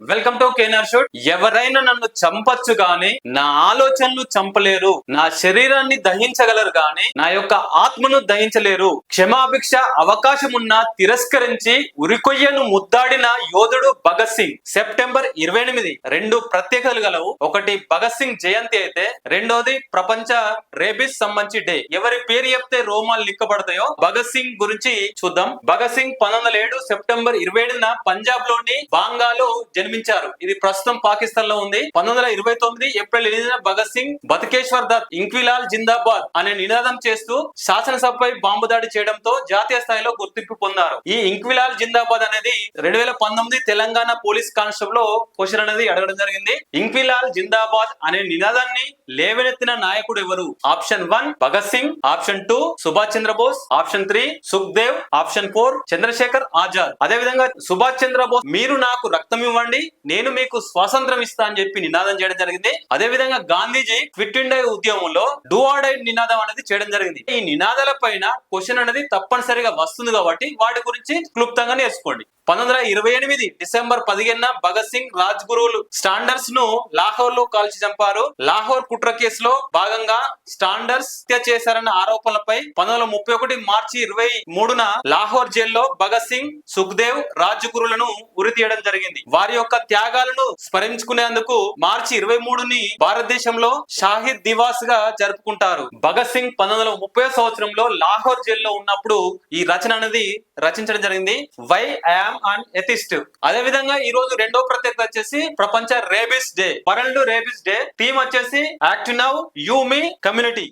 Welcome to కేనర్ shoot. ఎవరైనా నన్ను చంపొచ్చు గాని నా ఆలోచనలు చంపలేరు, నా శరీరాన్ని దహించగలరు గాని నా యొక్క ఆత్మను దహించలేరు. క్షమాభిక్ష అవకాశం ఉన్నా తిరస్కరించి ఉరికొయ్యను ముద్దాడిన యోధుడు భగత్ సింగ్. సెప్టెంబర్ 28 రెండు ప్రత్యేకతలు గలవు. ఒకటి భగత్ సింగ్ జయంతి అయితే రెండోది ప్రపంచ రేబిస్ సంబంధించి డే. ఎవరి పేరు చెప్తే రోమాలు లిక్కబడతాయో భగత్ సింగ్ గురించి చూద్దాం. భగత్ సింగ్ 1907 సెప్టెంబర్ 27న పంజాబ్ లోని బాంగాలో జన్మించారు. ఇది ప్రస్తుతం పాకిస్తాన్ లో ఉంది. 1929 ఏప్రిల్ 8న భగత్ సింగ్ బతుకేశ్వర్ దత్ ఇంక్విలాల్ జిందాబాద్ అనే నినాదం చేస్తూ శాసనసభపై బాంబు దాడి చేయడంతో జాతీయ స్థాయిలో గుర్తింపు పొందారు. ఈ ఇంక్విలాల్ జిందాబాద్ అనేది 2019 తెలంగాణ పోలీస్ కానిస్టేబుల్ లో క్వశ్చన్ అనేది అడగడం జరిగింది. ఇంక్విలాల్ జిందాబాద్ అనే నినాదాన్ని లేవనెత్తిన నాయకుడు ఎవరు? Option 1 Bhagat Singh, option 2 Subhash Chandra Bose, option 3 Sukhdev, option 4 Chandrashekhar Azad. అదే విధంగా సుభాష్ చంద్రబోస్ మీరు నాకు రక్తం ఇవ్వండి, నేను మీకు స్వాతంత్రం ఇస్తా అని చెప్పి నినాదం చేయడం జరిగింది. అదే విధంగా గాంధీజీ క్విట్ ఇండియా ఉద్యమంలో డూ ఆర్ డై నినాదం అనేది చేయడం జరిగింది. ఈ నినాదాల పైన క్వశ్చన్ అనేది తప్పనిసరిగా వస్తుంది కాబట్టి వాటి గురించి క్లుప్తంగా నేర్చుకోండి. 1928 డిసెంబర్ 15న భగత్ సింగ్ రాజ్ గురువులు స్టాండర్స్ ను లాహోర్ లో కాల్చి చంపారు. లాహోర్ కుట్ర కేసులో భాగంగా స్టాండర్స్ హత్య చేశారన్న ఆరోపణలపై 1931 మార్చి 23న లాహోర్ జైల్లో భగత్ సింగ్, సుఖ్దేవ్, రాజ్ గురువులను ఉరి తీయడం జరిగింది. వారి యొక్క త్యాగాలను స్మరించుకునేందుకు మార్చి 23ని భారతదేశంలో షాహిద్ దివాస్ గా జరుపుకుంటారు. భగత్ సింగ్ 1930 సంవత్సరంలో లాహోర్ జైల్లో ఉన్నప్పుడు ఈ రచన అనేది రచించడం జరిగింది. Why I'm an atheist. అదే విధంగా ఈ రోజు రెండో ప్రత్యేకత వచ్చేసి ప్రపంచ rabies day. World rabies day. Theme వచ్చేసి act now you me community.